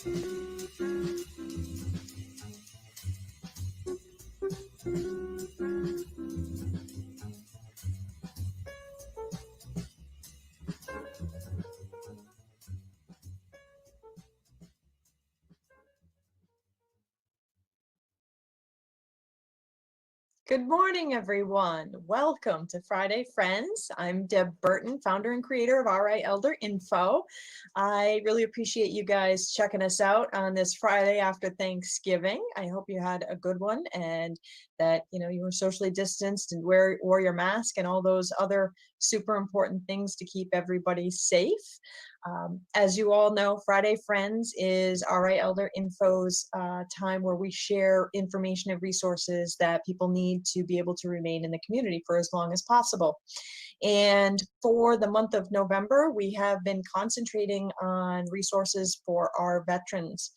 Good morning, everyone. Welcome to Friday Friends. I'm Deb Burton, founder and creator of RI Elder Info. I really appreciate you guys checking us out on this Friday after Thanksgiving. I hope you had a good one and that you were socially distanced and wore your mask and all those other super important things to keep everybody safe. As you all know, Friday Friends is RI Elder Info's time where we share information and resources that people need to be able to remain in the community for as long as possible. And for the month of November, we have been concentrating on resources for our veterans.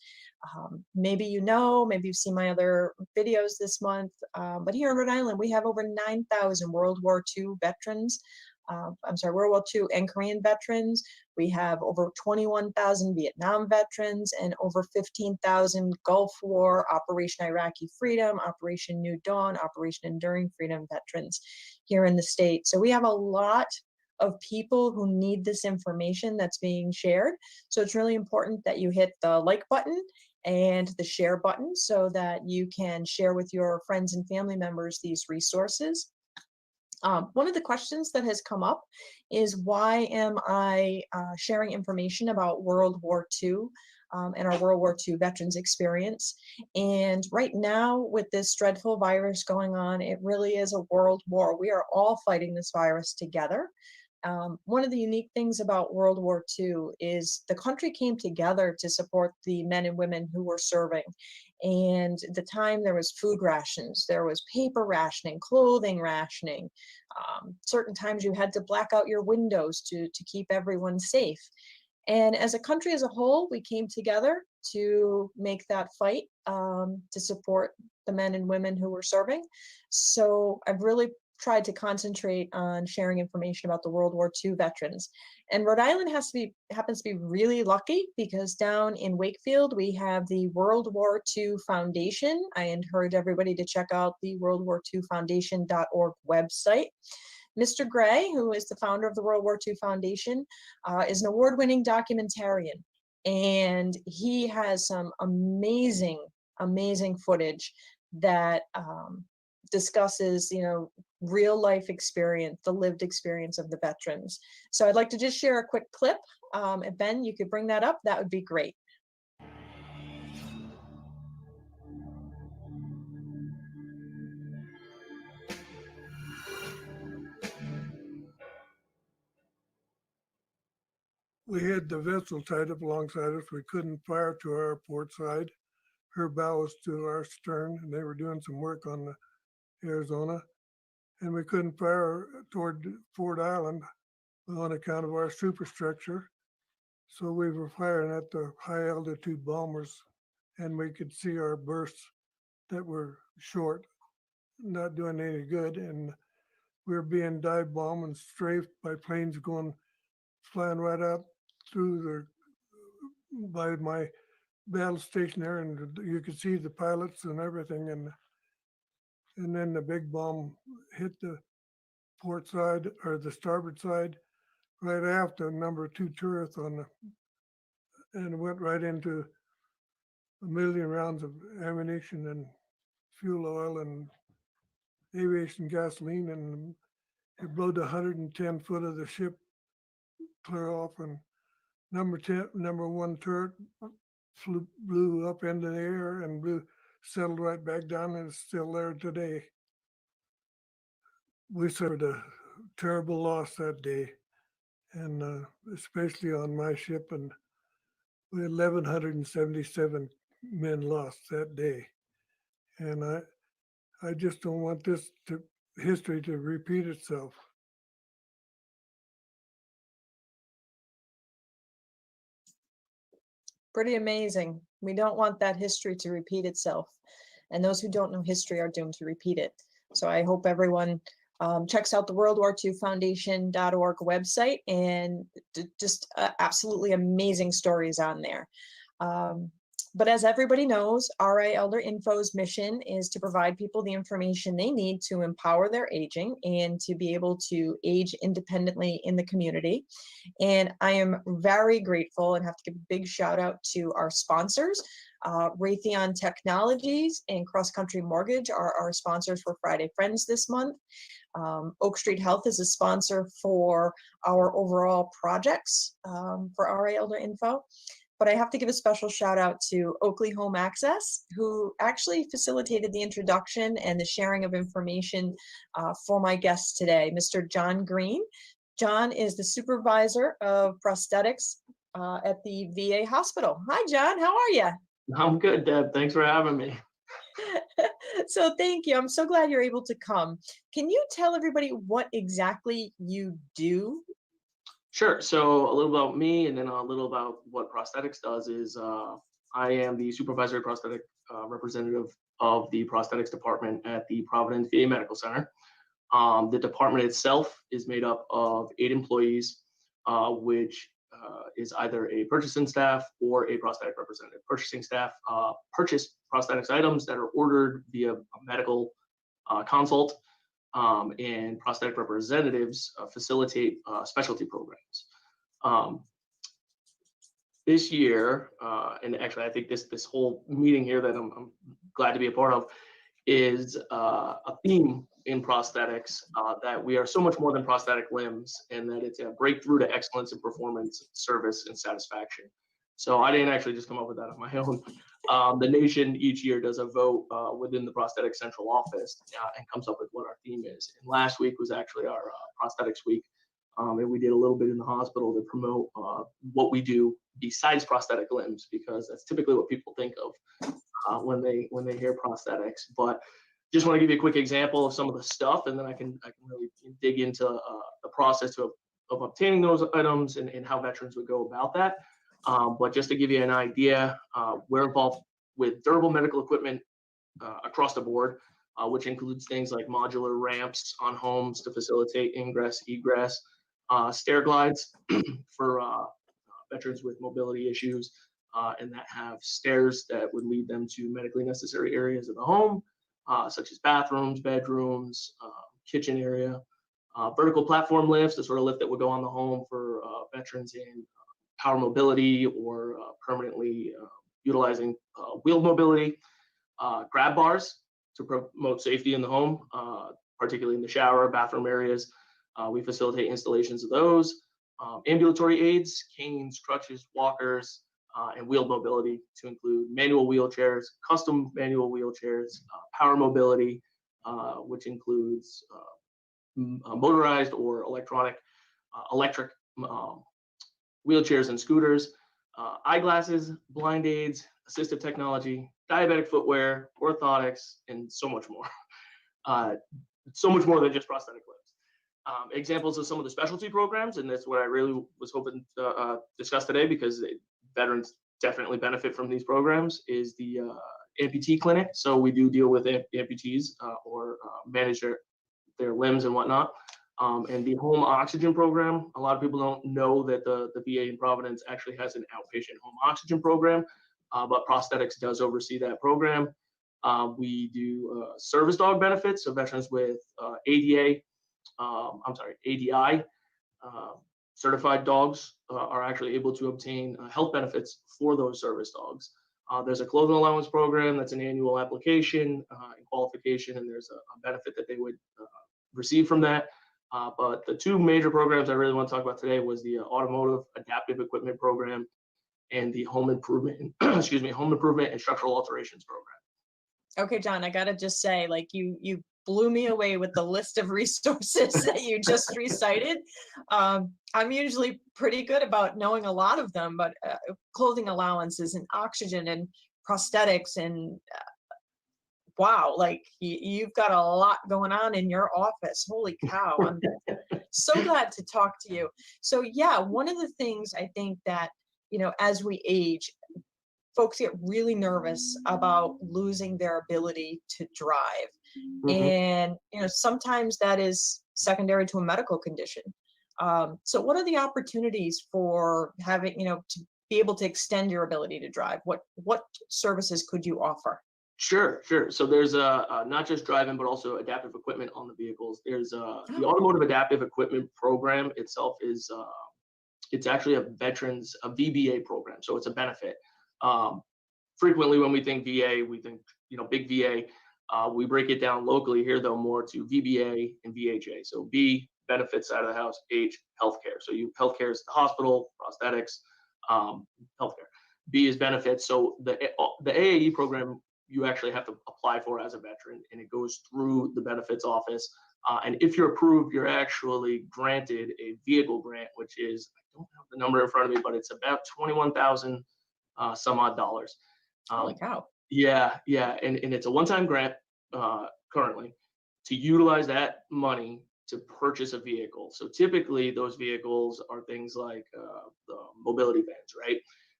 Maybe maybe you've seen my other videos this month, but here in Rhode Island, we have over 9,000 World War II veterans. World War II and Korean veterans. We have over 21,000 Vietnam veterans and over 15,000 Gulf War, Operation Iraqi Freedom, Operation New Dawn, Operation Enduring Freedom veterans here in the state. So we have a lot of people who need this information that's being shared. So it's really important that you hit the like button and the share button so that you can share with your friends and family members these resources. One of the questions that has come up is why am I sharing information about World War II and our World War II veterans experience? And right now with this dreadful virus going on, it really is a world war. We are all fighting this virus together. One of the unique things about World War II is the country came together to support the men and women who were serving. And at the time there was food rations, there was paper rationing, clothing rationing. Certain times you had to black out your windows to keep everyone safe. And as a country as a whole, we came together to make that fight to support the men and women who were serving. So I've really tried to concentrate on sharing information about the World War II veterans. And Rhode Island happens to be really lucky because down in Wakefield, we have the World War II Foundation. I encourage everybody to check out the World War II Foundation.org website. Mr. Gray, who is the founder of the World War II Foundation, is an award-winning documentarian. And he has some amazing, amazing footage that discusses, real life experience, the lived experience of the veterans. So I'd like to just share a quick clip. If Ben, you could bring that up, that would be great. We had the vessel tied up alongside us. We couldn't fire to our port side. Her bow was to our stern, and they were doing some work on the Arizona. And we couldn't fire toward Ford Island on account of our superstructure. So we were firing at the high altitude bombers, and we could see our bursts that were short, not doing any good. And we were being dive bombed and strafed by planes flying right out through by my battle station there, and you could see the pilots and everything. And then the big bomb hit the port side or the starboard side right after number 2 turret and went right into 1 million rounds of ammunition and fuel oil and aviation gasoline, and it blew 110 foot of the ship clear off, and number 1 turret blew up into the air and settled right back down, and it's still there today. We suffered a terrible loss that day, and especially on my ship, and we had 1,177 men lost that day. And I just don't want history to repeat itself. Pretty amazing. We don't want that history to repeat itself. And those who don't know history are doomed to repeat it. So I hope everyone checks out the World War II Foundation.org website, and just absolutely amazing stories on there. But as everybody knows, RA Elder Info's mission is to provide people the information they need to empower their aging and to be able to age independently in the community. And I am very grateful and have to give a big shout out to our sponsors. Raytheon Technologies and Cross Country Mortgage are our sponsors for Friday Friends this month. Oak Street Health is a sponsor for our overall projects for RA Elder Info. But I have to give a special shout out to Oakley Home Access, who actually facilitated the introduction and the sharing of information for my guests today, Mr. John Greene. John is the Supervisor of Prosthetics at the VA hospital. Hi, John, how are you? I'm good, Deb. Thanks for having me. So thank you. I'm so glad you're able to come. Can you tell everybody what exactly you do? Sure. So a little about me and then a little about what prosthetics does is I am the Supervisor of Prosthetic Representative of the Prosthetics Department at the Providence VA Medical Center. The department itself is made up of 8 employees, which is either a purchasing staff or a prosthetic representative. Purchasing staff purchase prosthetics items that are ordered via a medical consult, and prosthetic representatives facilitate specialty programs. This year, and actually I think this whole meeting here that I'm glad to be a part of is a theme in prosthetics that we are so much more than prosthetic limbs, and that it's a breakthrough to excellence in performance, service, and satisfaction. So I didn't actually just come up with that on my own. The nation each year does a vote within the prosthetic central office and comes up with what our theme is. And last week was actually our prosthetics week. And we did a little bit in the hospital to promote what we do besides prosthetic limbs, because that's typically what people think of when they hear prosthetics. But just want to give you a quick example of some of the stuff, and then I can really dig into the process of obtaining those items and how veterans would go about that. But just to give you an idea, we're involved with durable medical equipment across the board, which includes things like modular ramps on homes to facilitate ingress, egress, stair glides for veterans with mobility issues, and that have stairs that would lead them to medically necessary areas of the home, such as bathrooms, bedrooms, kitchen area, vertical platform lifts, the sort of lift that would go on the home for veterans in power mobility or permanently utilizing wheeled mobility, grab bars to promote safety in the home, particularly in the shower, bathroom areas. We facilitate installations of those, ambulatory aids, canes, crutches, walkers, and wheeled mobility to include manual wheelchairs, custom manual wheelchairs, power mobility, which includes motorized or electric wheelchairs and scooters, eyeglasses, blind aids, assistive technology, diabetic footwear, orthotics, and so much more. So much more than just prosthetic limbs. Examples of some of the specialty programs, and that's what I really was hoping to discuss today, because veterans definitely benefit from these programs, is the amputee clinic. So we do deal with amputees or manage their limbs and whatnot. And the home oxygen program, a lot of people don't know that the VA in Providence actually has an outpatient home oxygen program, but prosthetics does oversee that program. We do service dog benefits, so veterans with ADI, certified dogs are actually able to obtain health benefits for those service dogs. There's a clothing allowance program that's an annual application and qualification, and there's a benefit that they would receive from that. But the 2 major programs I really want to talk about today was the automotive adaptive equipment program and the home improvement, home improvement and structural alterations program. Okay, John, I gotta just say, like, you blew me away with the list of resources that you just recited. I'm usually pretty good about knowing a lot of them, but clothing allowances and oxygen and prosthetics and wow, like you've got a lot going on in your office. Holy cow. I'm so glad to talk to you. So yeah, one of the things I think that, as we age, folks get really nervous about losing their ability to drive. And, sometimes that is secondary to a medical condition. So what are the opportunities for having, to be able to extend your ability to drive? What services could you offer? Sure, sure. So there's not just driving, but also adaptive equipment on the vehicles. There's the Oh, Automotive Adaptive Equipment Program itself is it's actually a VBA program, so it's a benefit. Um, Frequently, when we think VA, we think big VA. We break it down locally here, though, more to VBA and VHA. So V, benefits side of the house. H, healthcare. So healthcare is the hospital, prosthetics, healthcare. B is benefits. So the AAE program you actually have to apply for as a veteran, and it goes through the benefits office. And if you're approved, you're actually granted a vehicle grant, which is, I don't have the number in front of me, but it's about 21,000 some odd dollars. holy cow. Yeah, and it's a one-time grant currently to utilize that money to purchase a vehicle. So typically those vehicles are things like the mobility vans, right?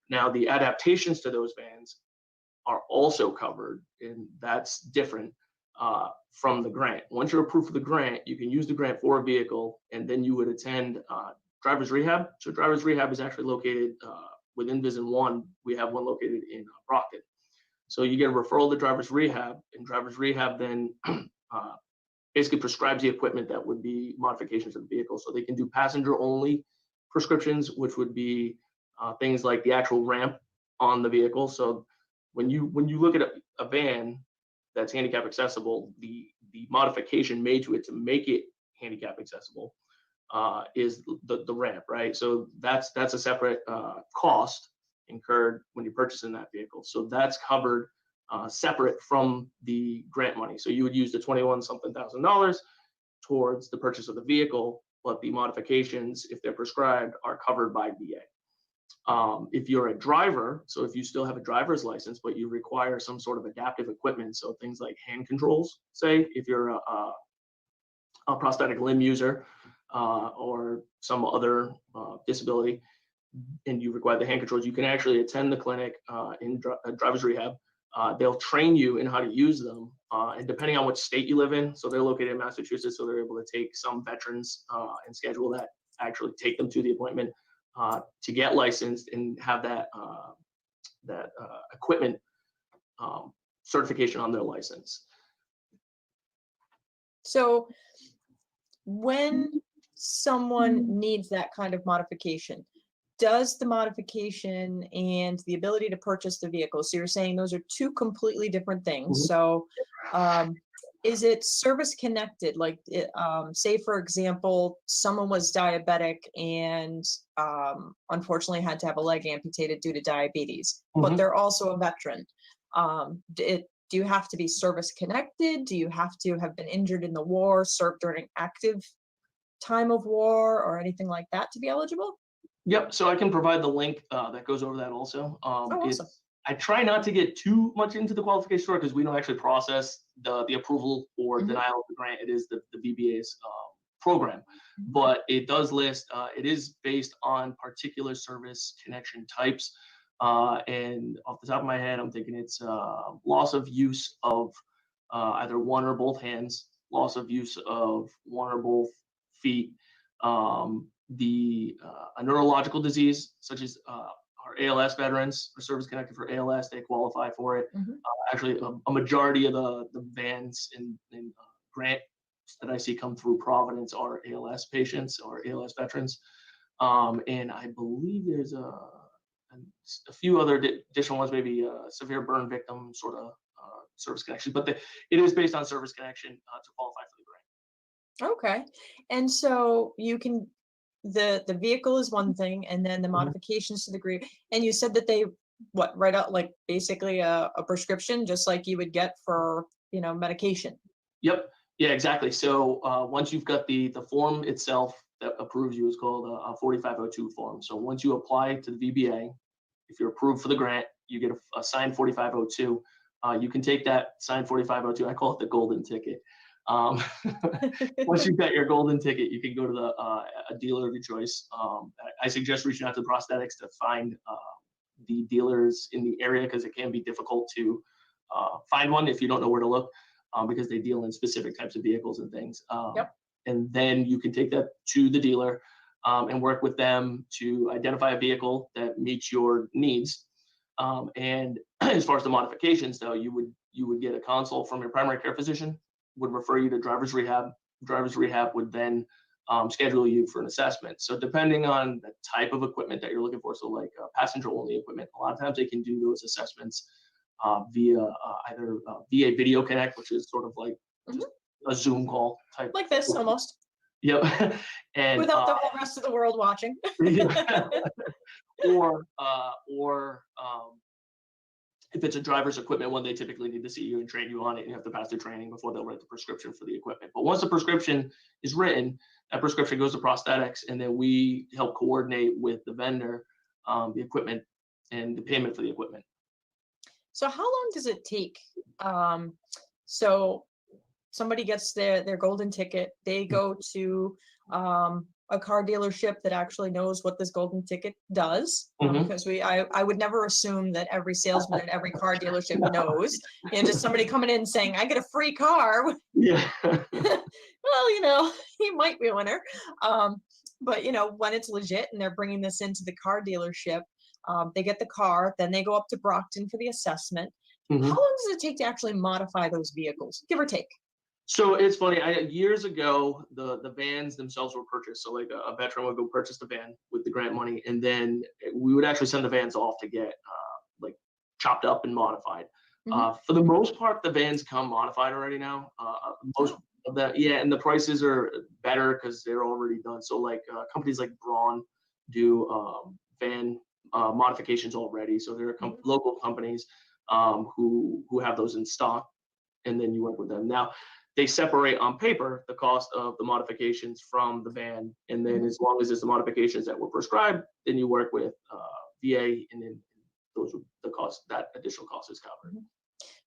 Now the adaptations to those vans are also covered, and that's different from the grant. Once you're approved for the grant, you can use the grant for a vehicle, and then you would attend driver's rehab. So driver's rehab is actually located within Vision 1. We have one located in Brockton. So you get a referral to driver's rehab, and driver's rehab then basically prescribes the equipment that would be modifications of the vehicle. So they can do passenger only prescriptions, which would be things like the actual ramp on the vehicle. So when you look at a van that's handicap accessible, the modification made to it to make it handicap accessible is the ramp, right? So that's a separate cost incurred when you're purchasing that vehicle. So that's covered separate from the grant money. So you would use the 21-something thousand dollars towards the purchase of the vehicle, but the modifications, if they're prescribed, are covered by VA. If you're a driver, so if you still have a driver's license, but you require some sort of adaptive equipment, so things like hand controls, say, if you're a prosthetic limb user or some other disability, and you require the hand controls, you can actually attend the clinic in driver's rehab. They'll train you in how to use them, and depending on what state you live in, so they're located in Massachusetts, so they're able to take some veterans and schedule that, actually take them to the appointment to get licensed and have that equipment certification on their license. So when someone needs that kind of modification, does the modification and the ability to purchase the vehicle, so you're saying those are two completely different things. So is it service connected? Like, say, for example, someone was diabetic and unfortunately had to have a leg amputated due to diabetes, but they're also a veteran. Do you have to be service connected? Do you have to have been injured in the war, served during active time of war, or anything like that to be eligible? Yep. So I can provide the link that goes over that also. Awesome. I try not to get too much into the qualification story because we don't actually process the approval or denial of the grant. It is the VBA's program, but it does list, it is based on particular service connection types. And off the top of my head, I'm thinking it's loss of use of either one or both hands, loss of use of one or both feet, a neurological disease such as our ALS veterans are service connected for ALS, they qualify for it. Actually, a majority of the vans in grant that I see come through Providence are ALS patients or ALS veterans. And I believe there's a few other additional ones, maybe severe burn victim sort of service connection, but it is based on service connection to qualify for the grant. Okay. And so you can, the vehicle is one thing, and then the modifications to the degree, and you said that they write out like basically a prescription, just like you would get for medication. Yep. Yeah, exactly. So once you've got the form itself that approves you, is called a 4502 form. So once you apply to the VBA, if you're approved for the grant, you get a signed 4502. You can take that signed 4502. I call it the golden ticket. Once you've got your golden ticket, you can go to a dealer of your choice. I suggest reaching out to Prosthetics to find the dealers in the area, because it can be difficult to find one if you don't know where to look, because they deal in specific types of vehicles and things. And then you can take that to the dealer. and work with them to identify a vehicle that meets your needs. And as far as the modifications, though, you would get a consult from your primary care physician, would refer you to driver's rehab. Driver's rehab would then schedule you for an assessment. So depending on the type of equipment that you're looking for, so like passenger only equipment, a lot of times they can do those assessments via either VA Video Connect, which is sort of like just a Zoom call type. Like this almost. Yep. And without the whole rest of the world watching. or if it's a driver's equipment one, they typically need to see you and train you on it. You have to pass the training before they'll write the prescription for the equipment. But once the prescription is written, that prescription goes to prosthetics, and then we help coordinate with the vendor the equipment and the payment for the equipment. So how long does it take? So somebody gets their golden ticket, they go to a car dealership that actually knows what this golden ticket does, because I would never assume that every salesman at every car dealership knows. Just somebody coming in saying, I get a free car. Yeah. Well, he might be a winner. But when it's legit and they're bringing this into the car dealership, they get the car, then they go up to Brockton for the assessment. How long does it take to actually modify those vehicles, give or take? So it's funny. Years ago, the vans themselves were purchased. So like a veteran would go purchase the van with the grant money, and then we would actually send the vans off to get like chopped up and modified. For the most part, the vans come modified already now. Most of that, yeah, and the prices are better because they're already done. So like companies like Braun do van modifications already. So there are local companies who have those in stock, and then you work with them. Now, they separate on paper the cost of the modifications from the van, and then as long as it's the modifications that were prescribed, then you work with VA, and then those the cost, that additional cost is covered.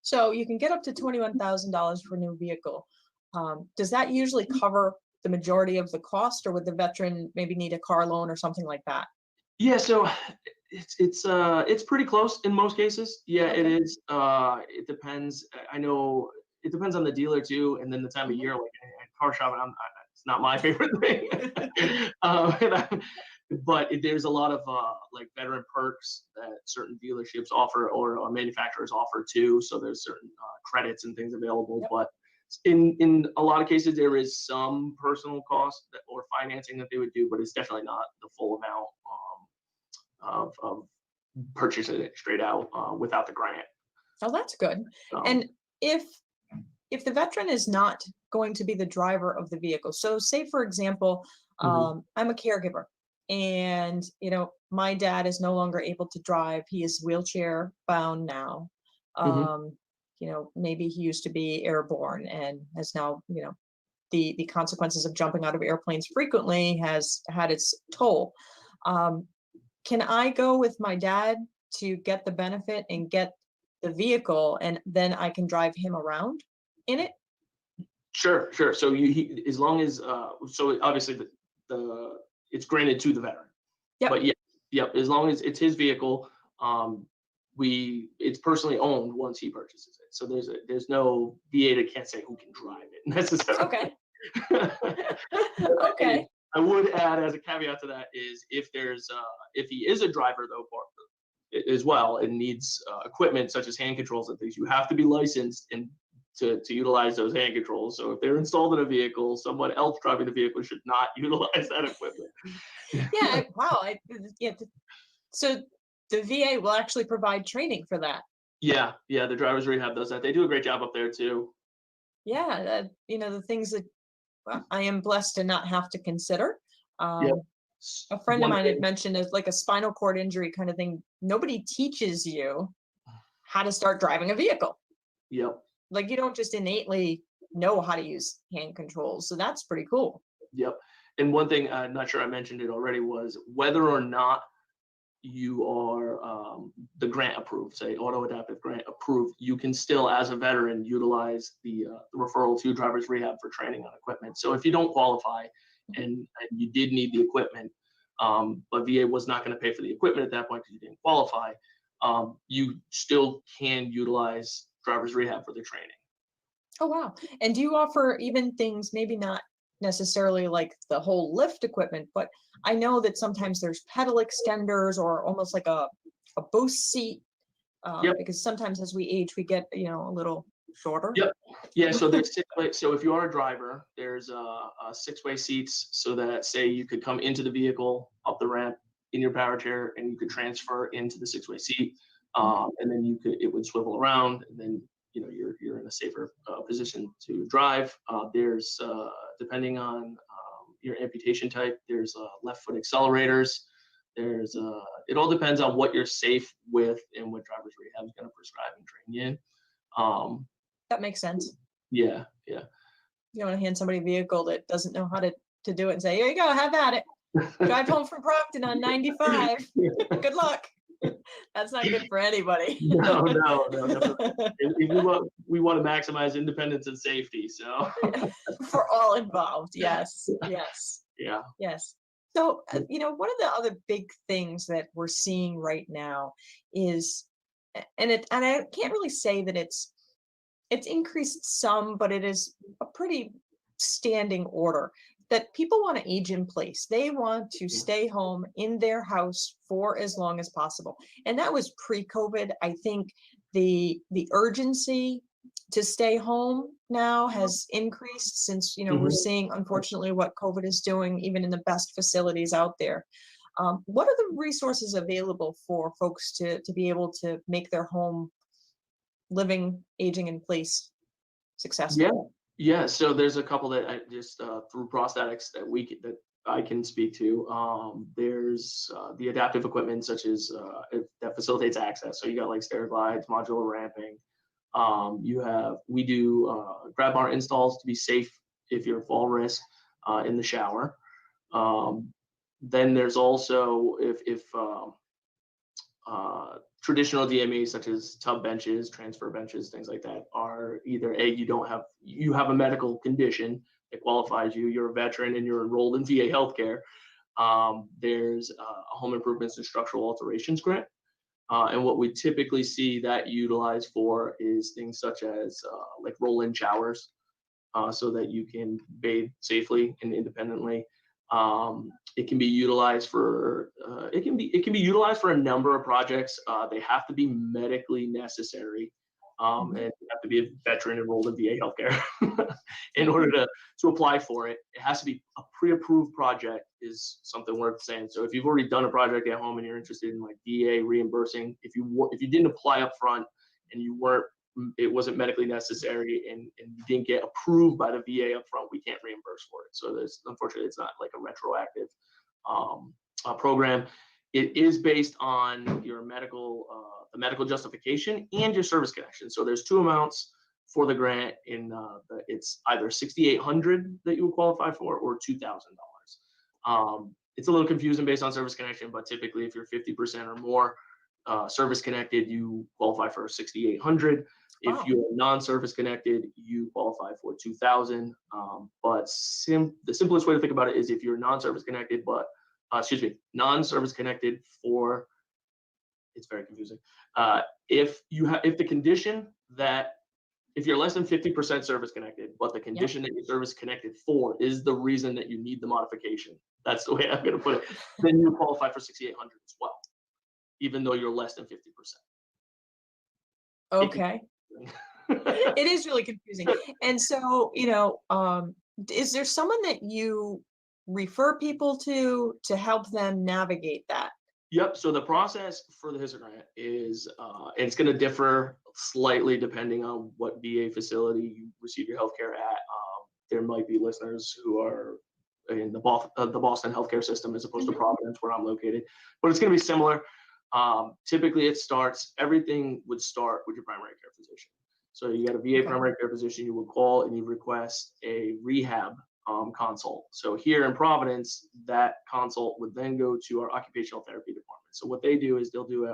So you can get up to $21,000 for a new vehicle. Does that usually cover the majority of the cost, or would the veteran maybe need a car loan or something like that? Yeah, so it's pretty close in most cases. Yeah, it is. It depends. I know it depends on the dealer too, and then the time of year. Like car shopping, it's not my favorite thing. But there's a lot of like veteran perks that certain dealerships offer, or manufacturers offer too. So there's certain credits and things available. But in a lot of cases, there is some personal cost or financing that they would do, but it's definitely not the full amount of purchasing it straight out without the grant. Oh, that's good. And if the veteran is not going to be the driver of the vehicle, so say for example, I'm a caregiver, and my dad is no longer able to drive. He is wheelchair bound now. Maybe he used to be airborne and has now, the consequences of jumping out of airplanes frequently has had its toll. Can I go with my dad to get the benefit and get the vehicle, and then I can drive him around in it? Sure. So as long as so obviously it's granted to the veteran. But as long as it's his vehicle, it's personally owned once he purchases it. So there's no VA that can't say who can drive it necessarily. Okay. Okay. I would add, as a caveat to that, is if he is a driver though as well and needs equipment such as hand controls and things, you have to be licensed and to utilize those hand controls. So if they're installed in a vehicle, someone else driving the vehicle should not utilize that equipment. Yeah. Wow. So the VA will actually provide training for that. Yeah. The driver's rehab does that. They do a great job up there too. Yeah. The things that I am blessed to not have to consider. A friend of mine had mentioned as like a spinal cord injury kind of thing. Nobody teaches you how to start driving a vehicle. Yep. Like you don't just innately know how to use hand controls. So that's pretty cool. Yep. And one thing, I'm not sure I mentioned it already, was whether or not you are the grant approved, say auto adaptive grant approved, you can still, as a veteran, utilize the referral to driver's rehab for training on equipment. So if you don't qualify and you did need the equipment, but VA was not going to pay for the equipment at that point because you didn't qualify, you still can utilize driver's rehab for the training. Oh, wow. And do you offer even things maybe not necessarily like the whole lift equipment, but I know that sometimes there's pedal extenders or almost like a boost seat, Yep. because sometimes as we age, we get, a little shorter. Yep. Yeah. So there's so if you are a driver, there's six-way seats so that say you could come into the vehicle up the ramp in your power chair and you could transfer into the six-way seat, and then it would swivel around, and then you're in a safer position to drive. There's depending on your amputation type, there's left foot accelerators. There's it all depends on what you're safe with and what driver's rehab is going to prescribe and train you in. That makes sense. Yeah. You don't want to hand somebody a vehicle that doesn't know how to do it and say, here you go, have at it. Drive home from Brockton on 95. Good luck. That's not good for anybody. No. We want to maximize independence and safety. So for all involved, yes. Yeah. Yes. So, one of the other big things that we're seeing right now is, and I can't really say that it's increased some, but it is a pretty standing order that people want to age in place. They want to stay home in their house for as long as possible. And that was pre-COVID. I think the urgency to stay home now has increased since, we're seeing, unfortunately, what COVID is doing, even in the best facilities out there. What are the resources available for folks to be able to make their home living, aging in place successful? Yeah. So there's a couple that I just through prosthetics that I can speak to. There's the adaptive equipment such as that facilitates access. So you got like stair glides, modular ramping. We do grab bar installs to be safe if you're fall risk in the shower. Then there's also if traditional DMEs such as tub benches, transfer benches, things like that are either you have a medical condition that qualifies you, you're a veteran and you're enrolled in VA healthcare. There's a home improvements and structural alterations grant. And what we typically see that utilized for is things such as like roll-in showers, so that you can bathe safely and independently. It can be utilized for a number of projects. They have to be medically necessary, and you have to be a veteran enrolled in VA healthcare in order to apply for it. It has to be a pre-approved project is something worth saying. So if you've already done a project at home and you're interested in like VA reimbursing, if you didn't apply up front and it wasn't medically necessary and you didn't get approved by the VA up front, we can't reimburse for it. So unfortunately, it's not like a retroactive program. It is based on your the medical justification and your service connection. So there's two amounts for the grant. It's either $6,800 that you would qualify for or $2,000. It's a little confusing based on service connection, but typically if you're 50% or more service connected, you qualify for $6,800. If you're non-service connected, you qualify for $2,000. But the simplest way to think about it is if you're non-service connected, non-service connected for, it's very confusing. If the condition that, if you're less than 50% service connected, but the condition that you're service connected for is the reason that you need the modification, that's the way I'm going to put it, then you qualify for $6,800 as well, even though you're less than 50%. Okay. It is really confusing. And so, is there someone that you refer people to help them navigate that? Yep. So the process for the HISA grant is, and it's going to differ slightly depending on what VA facility you receive your healthcare at. There might be listeners who are in the Boston healthcare system as opposed to Providence, where I'm located, but it's going to be similar. Typically, everything would start with your primary care physician. So you got a VA primary care physician, you would call and you request a rehab consult. So here in Providence, that consult would then go to our occupational therapy department. So what they do is they'll do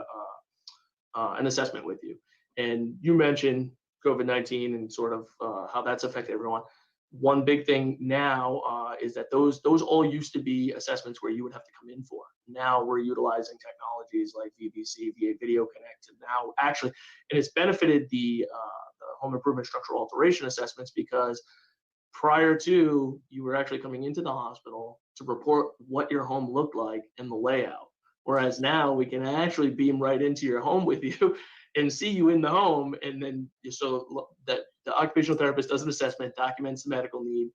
an assessment with you. And you mentioned COVID-19 and sort of how that's affected everyone. One big thing now is that those all used to be assessments where you would have to come in for. Now we're utilizing technologies like VBC, VA Video Connect, and now actually, and it's benefited the home improvement structural alteration assessments because prior to you were actually coming into the hospital to report what your home looked like and the layout. Whereas now we can actually beam right into your home with you and see you in the home. And then so that the occupational therapist does an assessment, documents the medical need,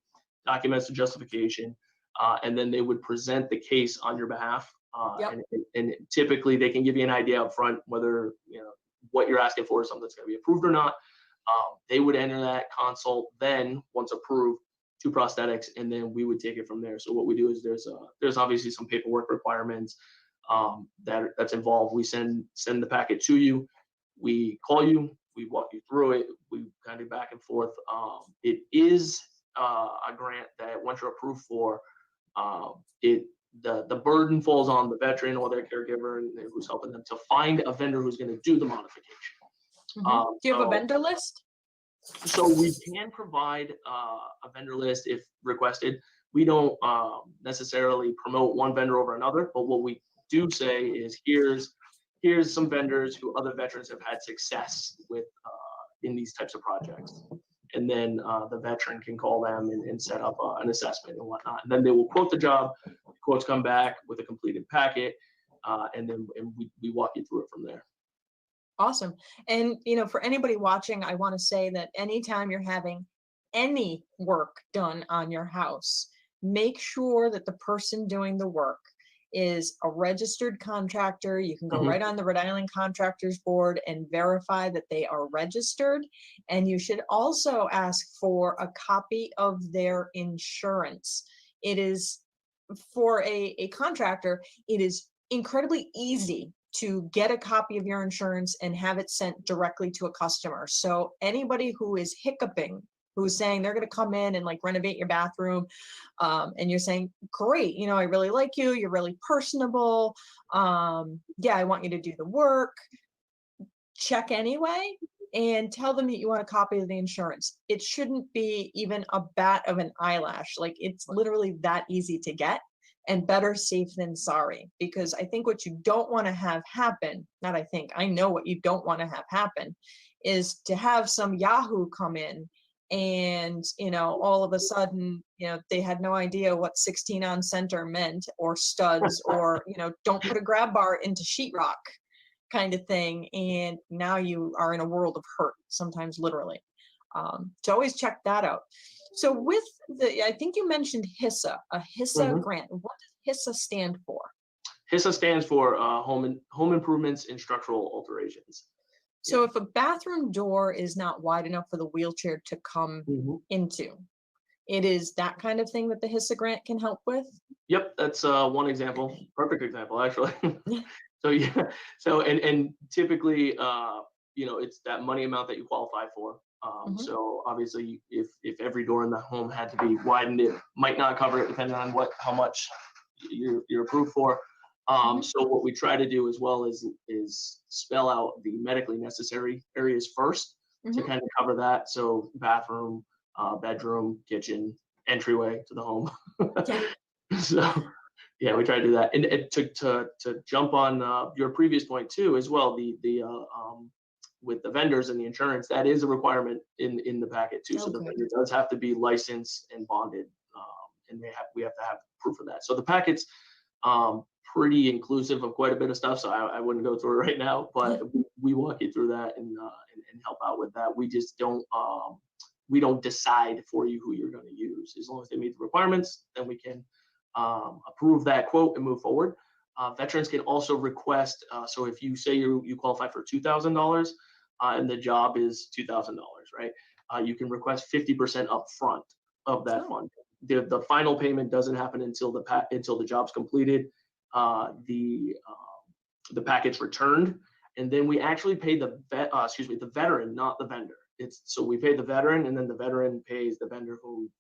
documents the justification, and then they would present the case on your behalf. And typically they can give you an idea up front whether what you're asking for is something that's going to be approved or not. They would enter that consult then, once approved, to prosthetics, and then we would take it from there. So what we do is there's obviously some paperwork requirements that's involved. We send the packet to you. We call you. We walk you through it. We kind of back and forth. It is a grant that once you're approved for, the burden falls on the veteran or their caregiver and who's helping them to find a vendor who's going to do the modification. Do you have a vendor list? So we can provide a vendor list if requested. We don't necessarily promote one vendor over another, but what we do say is here's some vendors who other veterans have had success with in these types of projects. And then the veteran can call them and set up an assessment and whatnot. And then they will quote the job. The quotes come back with a completed packet, and we walk you through it from there. Awesome. And, for anybody watching, I want to say that anytime you're having any work done on your house, make sure that the person doing the work is a registered contractor. You can go right on the Rhode Island Contractors Board and verify that they are registered. And you should also ask for a copy of their insurance. It is, for a contractor, it is incredibly easy to get a copy of your insurance and have it sent directly to a customer. So anybody who is hiccuping, who's saying they're going to come in and renovate your bathroom, and you're saying, great, I really like you, you're really personable, yeah, I want you to do the work, check anyway and tell them that you want a copy of the insurance. It shouldn't be even a bat of an eyelash. It's literally that easy to get. And better safe than sorry, because I think what you don't want to have happen, I know what you don't want to have happen, is to have some Yahoo come in and, all of a sudden, they had no idea what 16 on center meant, or studs, or, don't put a grab bar into sheetrock kind of thing. And now you are in a world of hurt, sometimes literally. So always check that out. So with I think you mentioned HISA, a HISA grant. What does HISA stand for? HISA stands for Home Improvements and Structural Alterations. So if a bathroom door is not wide enough for the wheelchair to come into, it is that kind of thing that the HISA grant can help with? Yep, that's one example, perfect example, actually. And typically, it's that money amount that you qualify for. So obviously, if every door in the home had to be widened, it might not cover it, depending on how much you're approved for. So what we try to do as well is spell out the medically necessary areas first to kind of cover that. So bathroom, bedroom, kitchen, entryway to the home. So yeah, we try to do that. And to jump on your previous point too, as well, with the vendors and the insurance, that is a requirement in the packet too. So the vendor does have to be licensed and bonded, and we have to have proof of that. So the packet's pretty inclusive of quite a bit of stuff. So I wouldn't go through it right now, but we walk you through that and help out with that. We just we don't decide for you who you're going to use. As long as they meet the requirements, then we can approve that quote and move forward. Veterans can also request, so if you say you qualify for $2,000 and the job is $2,000, right? You can request 50% upfront of that fund. The final payment doesn't happen until the job's completed, the packet's returned, and then we actually pay the veteran, not the vendor. So we pay the veteran, and then the veteran pays the vendor who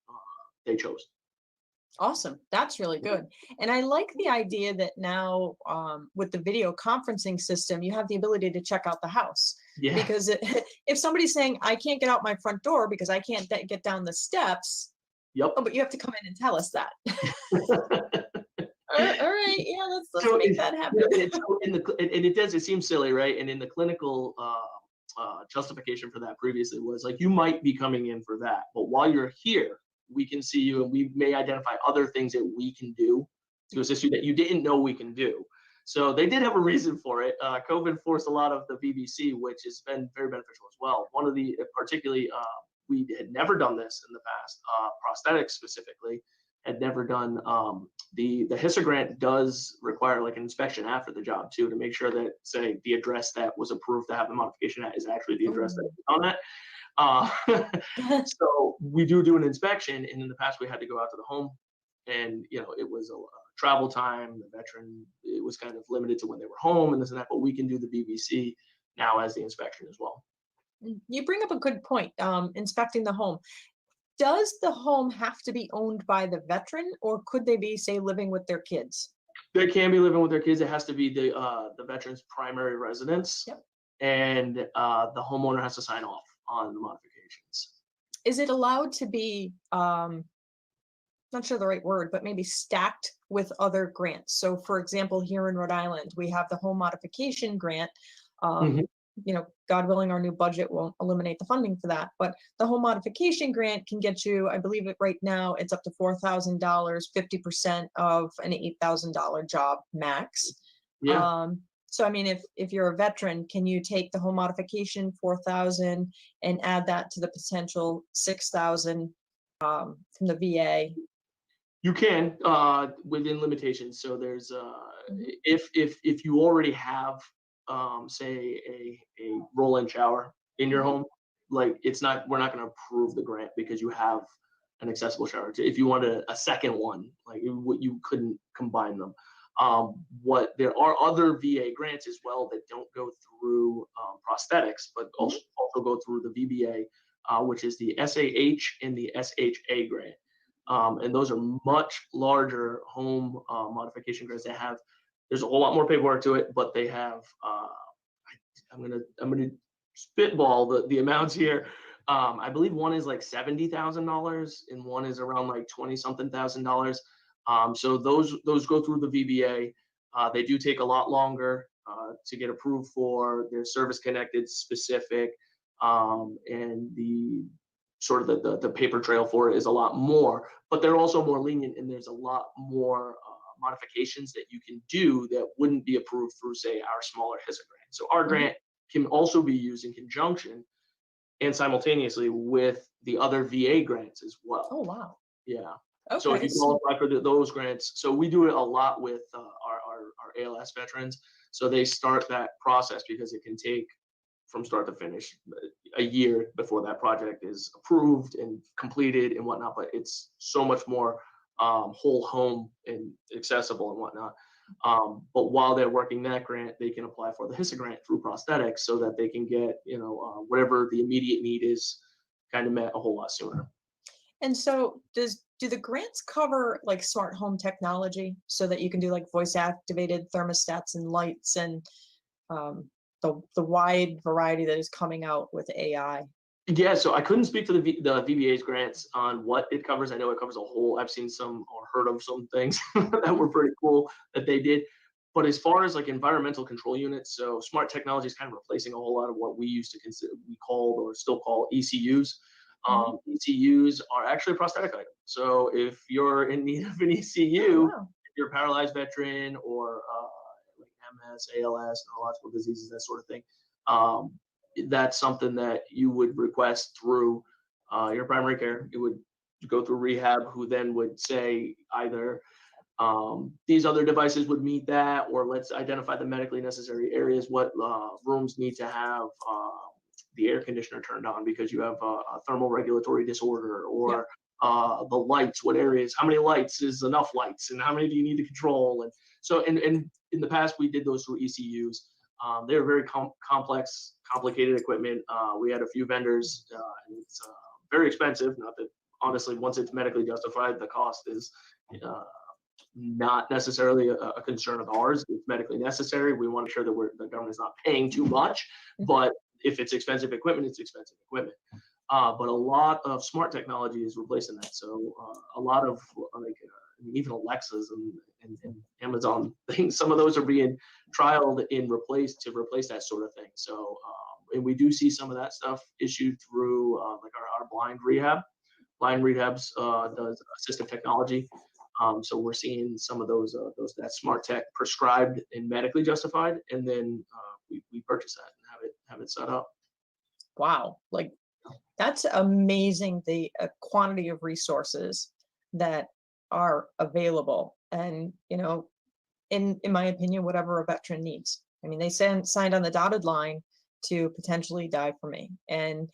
they chose. Awesome. That's really good. And I like the idea that now with the video conferencing system, you have the ability to check out the house. Yeah. Because if somebody's saying, I can't get out my front door because I can't get down the steps. Yep. Oh, but you have to come in and tell us that. All right. Yeah, let's make that happen. It seems silly, right? And in the clinical justification for that previously was you might be coming in for that, but while you're here, we can see you and we may identify other things that we can do to assist you that you didn't know we can do. So they did have a reason for it. COVID forced a lot of the VBC, which has been very beneficial as well. One of the, particularly, we had never done this in the past, prosthetics specifically, had never done, the HISA grant does require like an inspection after the job too, to make sure that, say, the address that was approved to have the modification at is actually the address that was on it. So we do an inspection, and in the past we had to go out to the home, and it was a travel time. The veteran, it was kind of limited to when they were home and this and that, but we can do the VBC now as the inspection as well. You bring up a good point, inspecting the home. Does the home have to be owned by the veteran, or could they be, say, living with their kids? They can be living with their kids. It has to be the veteran's primary residence. Yep. And the homeowner has to sign off on the modifications. Is it allowed to be, not sure the right word, but maybe stacked with other grants? So for example, here in Rhode Island, we have the home modification grant. God willing, our new budget won't eliminate the funding for that, but the home modification grant can get you, I believe it right now, it's up to $4,000, 50% of an $8,000 job max. Yeah. So I mean, if you're a veteran, can you take the home modification 4,000 and add that to the potential 6,000 from the VA? You can, within limitations. So there's if you already have say a roll-in shower in your home, like we're not going to approve the grant because you have an accessible shower. If you want a second one, like you couldn't combine them. There are other VA grants as well that don't go through prosthetics, but also go through the VBA, which is the SAH and the SHA grant. And those are much larger home modification grants. There's a whole lot more paperwork to it, but they have, I'm gonna spitball the amounts here. I believe one is like $70,000 and one is around like 20-something thousand dollars. So those go through the VBA. They do take a lot longer to get approved for. They're service connected specific, and the sort of the paper trail for it is a lot more, but they're also more lenient, and there's a lot more modifications that you can do that wouldn't be approved through, say, our smaller HISA grant. So our grant can also be used in conjunction and simultaneously with the other VA grants as well. Oh, wow. Yeah. Okay. So if you qualify for those grants, so we do it a lot with our ALS veterans. So they start that process because it can take from start to finish a year before that project is approved and completed and whatnot. But it's so much more whole home and accessible and whatnot. But while they're working that grant, they can apply for the HISA grant through prosthetics so that they can get whatever the immediate need is kind of met a whole lot sooner. And so do the grants cover like smart home technology so that you can do like voice activated thermostats and lights and the wide variety that is coming out with AI? Yeah, so I couldn't speak to the VBA's grants on what it covers. I know it covers a whole, I've seen some or heard of some things that were pretty cool that they did. But as far as like environmental control units, so smart technology is kind of replacing a whole lot of what we used to consider, we called or still call ECUs. ECUs are actually a prosthetic item. So if you're in need of an ECU, if you're a paralyzed veteran or like MS, ALS, neurological diseases, that sort of thing, that's something that you would request through your primary care. You would go through rehab, who then would say either these other devices would meet that, or let's identify the medically necessary areas, what rooms need to have the air conditioner turned on because you have a thermal regulatory disorder, or the lights, what areas, how many lights is enough lights, and how many do you need to control? And so and in the past, we did those through ECUs. They're very complex, complicated equipment. We had a few vendors, and it's very expensive. Not that, honestly, once it's medically justified, the cost is not necessarily a concern of ours. It's medically necessary. We want to ensure that the government's not paying too much, but if it's expensive equipment, it's expensive equipment. But a lot of smart technology is replacing that. So a lot of like even Alexas and Amazon things, some of those are being trialed to replace that sort of thing. So and we do see some of that stuff issued through like our blind rehab. Line Rehabs does assistive technology. So we're seeing some of that smart tech prescribed and medically justified, and then we purchase that and have it set up. Wow, like that's amazing, the quantity of resources that are available. And, in my opinion, whatever a veteran needs. I mean, they signed on the dotted line to potentially die for me. And,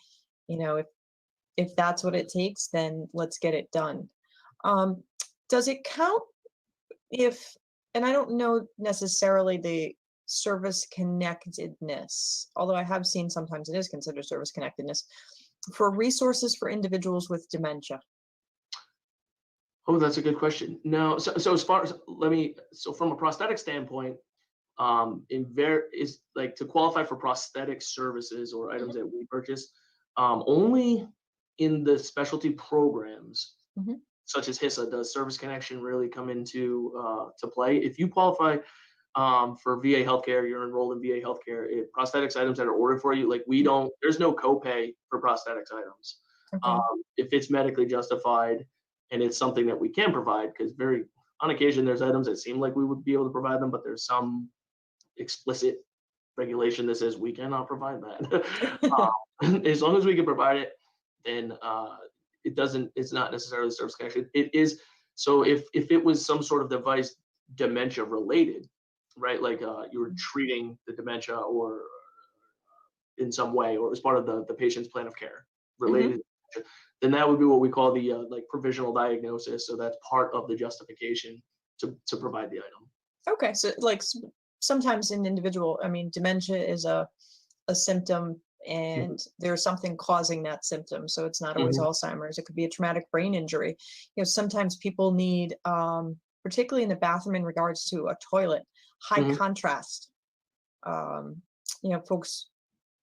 if that's what it takes, then let's get it done. Does it count if, and I don't know necessarily the service connectedness, although I have seen sometimes it is considered service connectedness, for resources for individuals with dementia? Oh, that's a good question. No, so as far as from a prosthetic standpoint, is like to qualify for prosthetic services or items that we purchase, only in the specialty programs, such as HISA, does service connection really come into to play. If you qualify for VA healthcare, you're enrolled in VA healthcare. Prosthetics items that are ordered for you, like there's no copay for prosthetics items. Okay. If it's medically justified and it's something that we can provide, because on occasion there's items that seem like we would be able to provide them, but there's some explicit regulation that says we cannot provide that. As long as we can provide it, then it's not necessarily service connection. It is. So if it was some sort of device dementia related, right? Like you were treating the dementia or in some way, or as part of the patient's plan of care related, then that would be what we call the like provisional diagnosis. So that's part of the justification to provide the item. Okay, so like sometimes in individual, I mean, dementia is a symptom, and there's something causing that symptom. So it's not always Alzheimer's. It could be a traumatic brain injury. Sometimes people need, particularly in the bathroom in regards to a toilet, high contrast. Folks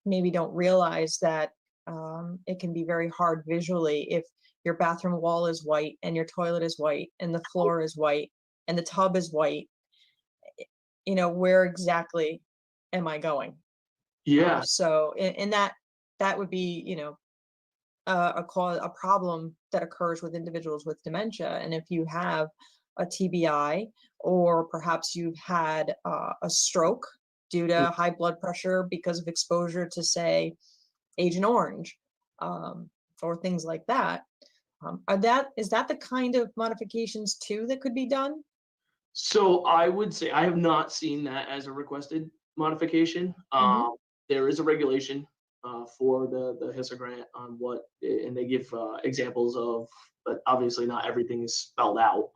maybe don't realize that it can be very hard visually if your bathroom wall is white and your toilet is white and the floor is white and the tub is white. Where exactly am I going? Yeah. So, and that would be, a problem that occurs with individuals with dementia. And if you have a TBI, or perhaps you've had a stroke due to high blood pressure because of exposure to, say, Agent Orange, or things like that, is that the kind of modifications too that could be done? So I would say I have not seen that as a requested modification. There is a regulation for the HISA grant on and they give examples of, but obviously not everything is spelled out.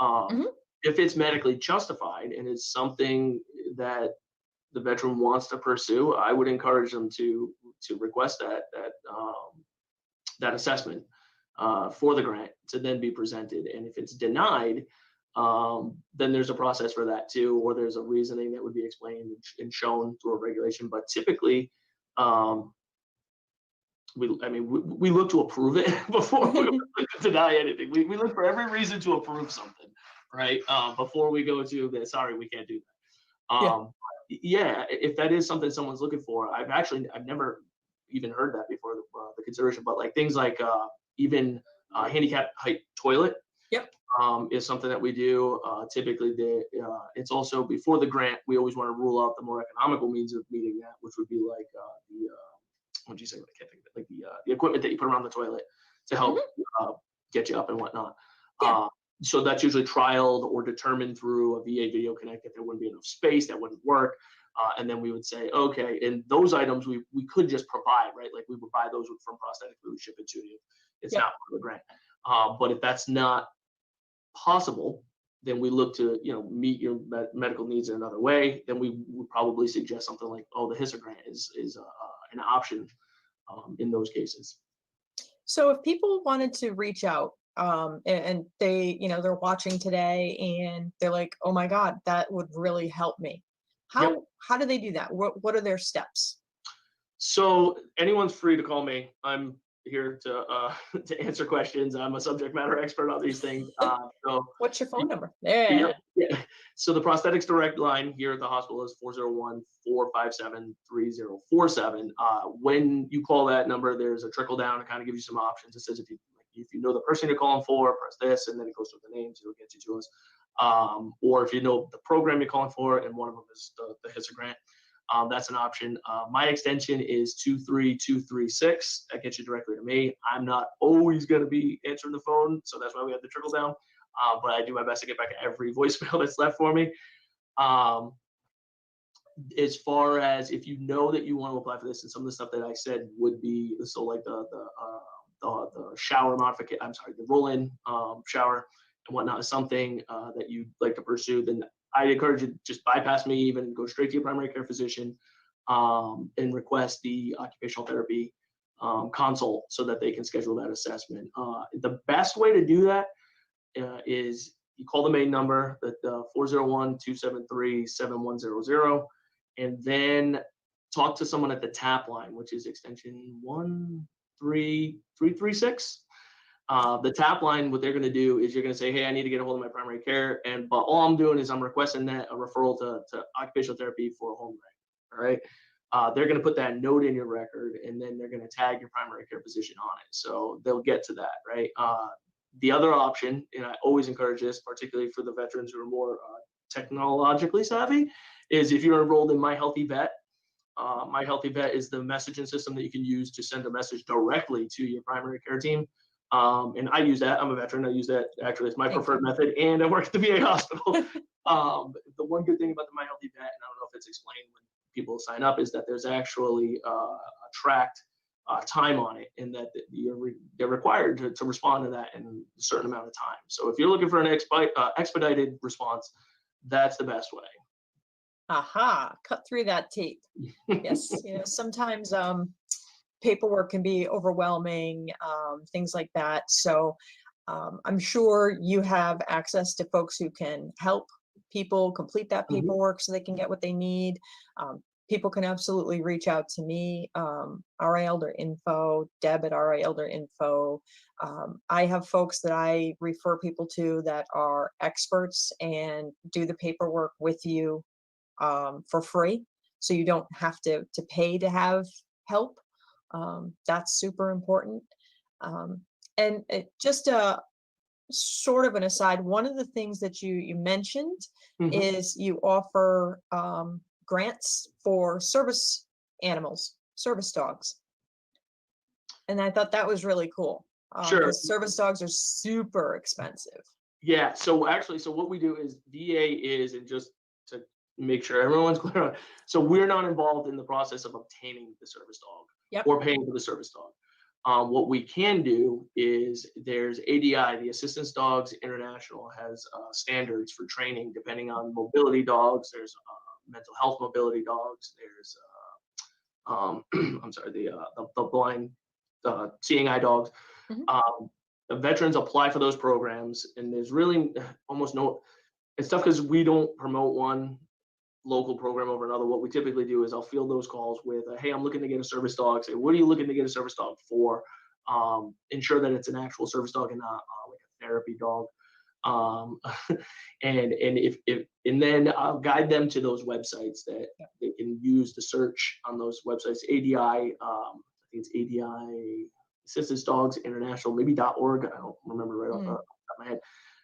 If it's medically justified and it's something that the veteran wants to pursue, I would encourage them to request that assessment for the grant to then be presented. And if it's denied, then there's a process for that too, or there's a reasoning that would be explained and shown through a regulation. But typically, we look to approve it before we deny anything. We look for every reason to approve something, right? Before we go to the sorry, we can't do that. If that is something someone's looking for, I've never even heard that before the consideration. But like things like even handicap height toilet. Is something that we do. Typically, it's also before the grant. We always want to rule out the more economical means of meeting that, which would be like what do you say? I can't think of it. Like the equipment that you put around the toilet to help get you up and whatnot. So that's usually trialed or determined through a VA video connect. If there wouldn't be enough space, that wouldn't work. And then we would say, okay, and those items we could just provide, right? Like we would buy those from Prosthetics, we would ship it to you. It's not part of the grant. But if that's not possible, then we look to meet your medical needs in another way. Then we would probably suggest something like, the HISA grant is an option in those cases. So if people wanted to reach out and they they're watching today and they're like, oh my God, that would really help me, how do they do that? What are their steps? So anyone's free to call me. I'm here to answer questions. I'm a subject matter expert on these things. So what's your phone number? So the prosthetics direct line here at the hospital is 401-457-3047. When you call that number, there's a trickle down. It kind of gives you some options. It says if you if you know the person you're calling for, press this, and then it goes through the names, it'll get you to us. Or if you know the program you're calling for, and one of them is the HISA grant, that's an option. My extension is 23236. That gets you directly to me. I'm not always going to be answering the phone, so that's why we have the trickle down. But I do my best to get back every voicemail that's left for me. As far as if you know that you want to apply for this, and some of the stuff that I said would be, so like the shower modification, I'm sorry, the roll-in shower and whatnot is something that you'd like to pursue, then I encourage you to just bypass me, even go straight to your primary care physician and request the occupational therapy consult so that they can schedule that assessment. The best way to do that is you call the main number, the 401-273-7100, and then talk to someone at the TAP line, which is extension 13336. The TAP line, what they're going to do is you're going to say, hey, I need to get a hold of my primary care, but all I'm doing is I'm requesting that a referral to occupational therapy for a home rec. All right. They're going to put that note in your record, and then they're going to tag your primary care physician on it. So they'll get to that, right? The other option, and I always encourage this, particularly for the veterans who are more technologically savvy, is if you're enrolled in My Healthy Vet. My Healthy Vet is the messaging system that you can use to send a message directly to your primary care team. And I use that. I'm a veteran. I use that. Actually, it's my preferred method, and I work at the VA hospital. The one good thing about the My Healthy Vet, and I don't know if it's explained when people sign up, is that there's actually a tracked time on it, and that they're required to respond to that in a certain amount of time. So if you're looking for an expedited response, that's the best way. Aha, cut through that tape. Yes, sometimes paperwork can be overwhelming, things like that. So I'm sure you have access to folks who can help people complete that paperwork so they can get what they need. People can absolutely reach out to me, RI Elder Info, Deb at RI Elder Info. I have folks that I refer people to that are experts and do the paperwork with you for free. So you don't have to pay to have help. That's super important. And just sort of an aside, one of the things that you mentioned is you offer grants for service animals, service dogs. And I thought that was really cool. Sure. Because service dogs are super expensive. Yeah. So actually, so what we do is VA is, and just to make sure everyone's clear on, so we're not involved in the process of obtaining the service dog or paying for the service dog. What we can do is there's ADI, the Assistance Dogs International, has standards for training depending on mobility dogs. There's mental health mobility dogs. There's I'm sorry, the blind seeing eye dogs. The veterans apply for those programs, and there's really almost no. It's tough because we don't promote one local program over another. What we typically do is I'll field those calls with, hey, I'm looking to get a service dog. Say, what are you looking to get a service dog for? Ensure that it's an actual service dog and not like a therapy dog. And then I'll guide them to those websites that they can use to search on those websites. ADI, I think it's ADI Assistance Dogs International, maybe .org. I don't remember right off the top of my head.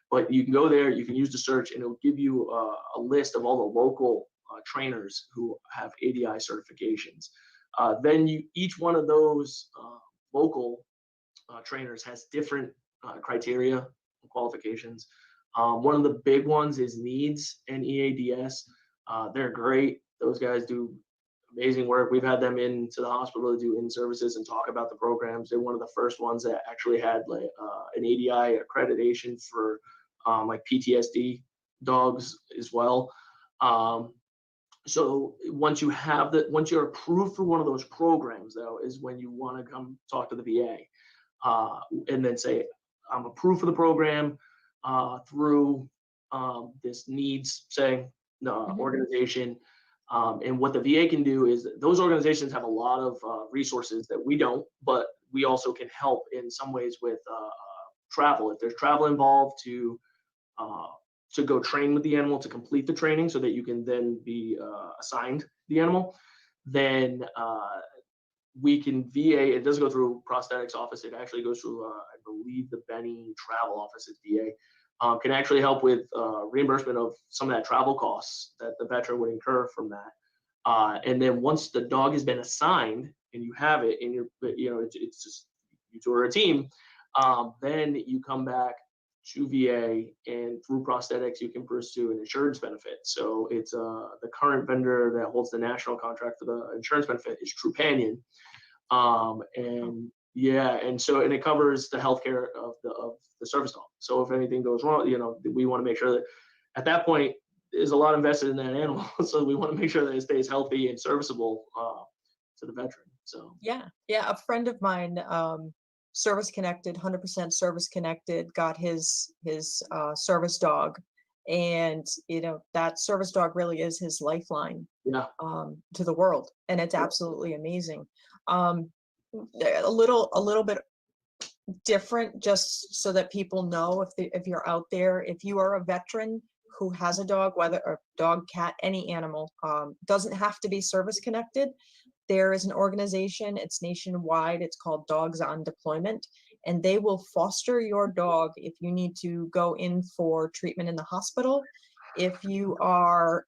But you can go there, you can use the search, and it'll give you a list of all the local trainers who have ADI certifications. Then each one of those local trainers has different criteria and qualifications. One of the big ones is NEEDS and EADS. They're great. Those guys do amazing work. We've had them into the hospital to do in-services and talk about the programs. They're one of the first ones that actually had like an ADI accreditation for like PTSD dogs as well. So once you're approved for one of those programs, though, is when you want to come talk to the VA and then say, I'm approved for the program through this NEEDS, organization. And what the VA can do is those organizations have a lot of resources that we don't, but we also can help in some ways with travel. If there's travel involved to go train with the animal, to complete the training so that you can then be assigned the animal, then we can VA, it doesn't go through prosthetics office, it actually goes through, I believe, the Benny travel office at VA, can actually help with reimbursement of some of that travel costs that the veteran would incur from that. And then once the dog has been assigned and you have it and it's just, you two are a team, then you come back to VA, and through prosthetics, you can pursue an insurance benefit. So it's the current vendor that holds the national contract for the insurance benefit is Trupanion. And it covers the healthcare of the service dog. So if anything goes wrong, we want to make sure that at that point there's a lot invested in that animal. So we want to make sure that it stays healthy and serviceable to the veteran. So yeah, a friend of mine, service connected, 100% service connected, got his service dog, and that service dog really is his lifeline to the world, and it's absolutely amazing. A little bit different, just so that people know, if you're out there, if you are a veteran who has a dog, whether a dog, cat, any animal, doesn't have to be service connected. There is an organization, it's nationwide, it's called Dogs on Deployment, and they will foster your dog if you need to go in for treatment in the hospital. If you are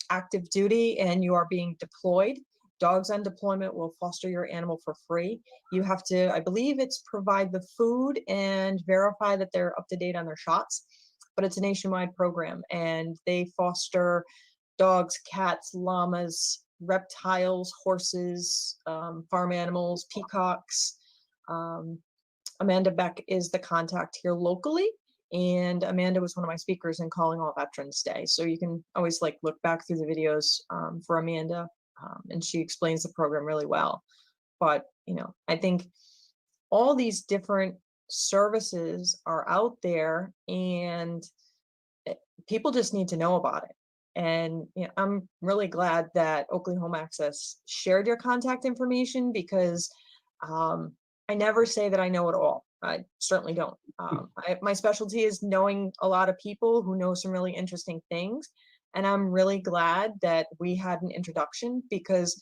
active duty and you are being deployed, Dogs on Deployment will foster your animal for free. You have to, I believe it's provide the food and verify that they're up to date on their shots, but it's a nationwide program, and they foster dogs, cats, llamas, reptiles, horses, farm animals, peacocks. Amanda Beck is the contact here locally, and Amanda was one of my speakers in Calling All Veterans Day. So you can always look back through the videos for Amanda, and she explains the program really well. But I think all these different services are out there, and people just need to know about it. And I'm really glad that Oakley Home Access shared your contact information, because I never say that I know it all. I certainly don't. My specialty is knowing a lot of people who know some really interesting things. And I'm really glad that we had an introduction, because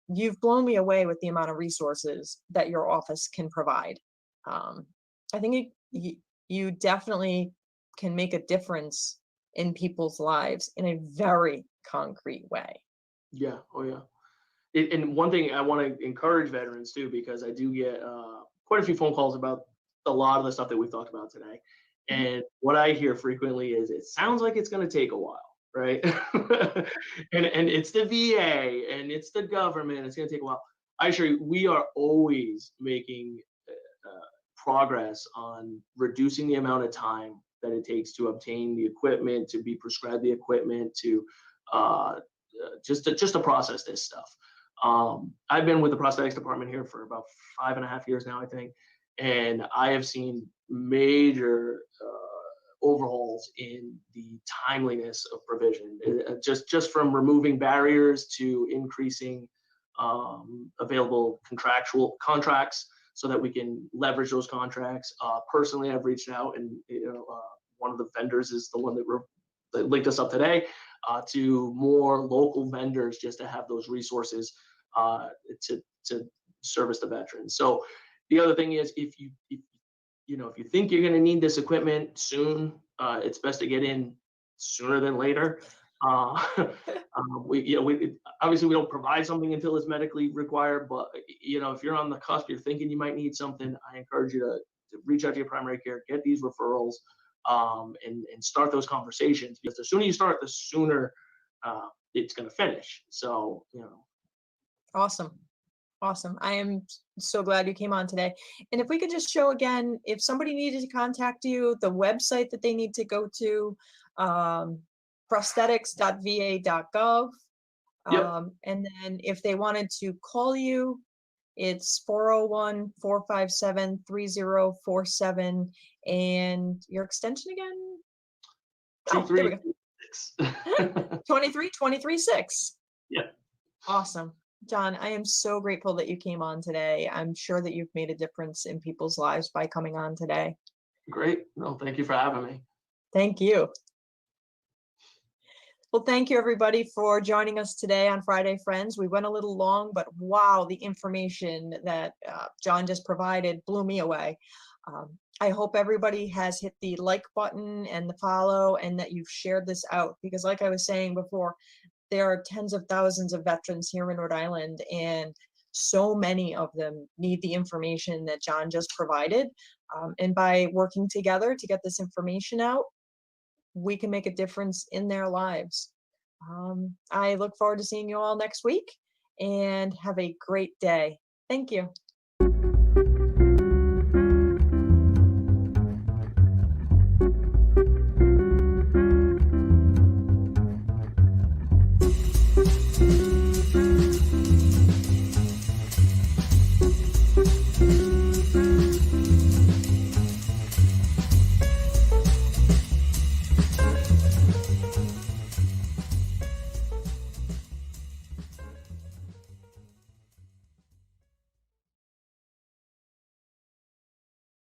you've blown me away with the amount of resources that your office can provide. I think you definitely can make a difference in people's lives in a very concrete way. Yeah. Oh yeah. And one thing I want to encourage veterans too, because I do get quite a few phone calls about a lot of the stuff that we've talked about today. And what I hear frequently is, it sounds like it's going to take a while, right? and it's the VA and it's the government. It's going to take a while. I assure you, we are always making progress on reducing the amount of time that it takes to obtain the equipment, to be prescribed the equipment, to just to process this stuff. I've been with the prosthetics department here for about 5.5 years now, I think, and I have seen major overhauls in the timeliness of provision, just from removing barriers to increasing available contracts, so that we can leverage those contracts. Personally, I've reached out, and one of the vendors is the one that linked us up today, to more local vendors, just to have those resources to service the veterans. So the other thing is, if you think you're going to need this equipment soon, it's best to get in sooner than later. We obviously we don't provide something until it's medically required, but if you're on the cusp, you're thinking you might need something, I encourage you to reach out to your primary care, get these referrals, and start those conversations, because the sooner you start, the sooner it's going to finish. So Awesome. I am so glad you came on today. And if we could just show again, if somebody needed to contact you, the website that they need to go to, prosthetics.va.gov. Yep. And then if they wanted to call you, it's 401-457-3047. And your extension again? Oh, there we go. 236. Yeah. Awesome. John, I am so grateful that you came on today. I'm sure that you've made a difference in people's lives by coming on today. Great. No, thank you for having me. Thank you. Well, thank you everybody for joining us today on Friday Friends. We went a little long, but wow, the information that John just provided blew me away. I hope everybody has hit the like button and the follow, and that you've shared this out, because like I was saying before, there are tens of thousands of veterans here in Rhode Island, and so many of them need the information that John just provided. And by working together to get this information out, we can make a difference in their lives. I look forward to seeing you all next week, and have a great day. Thank you.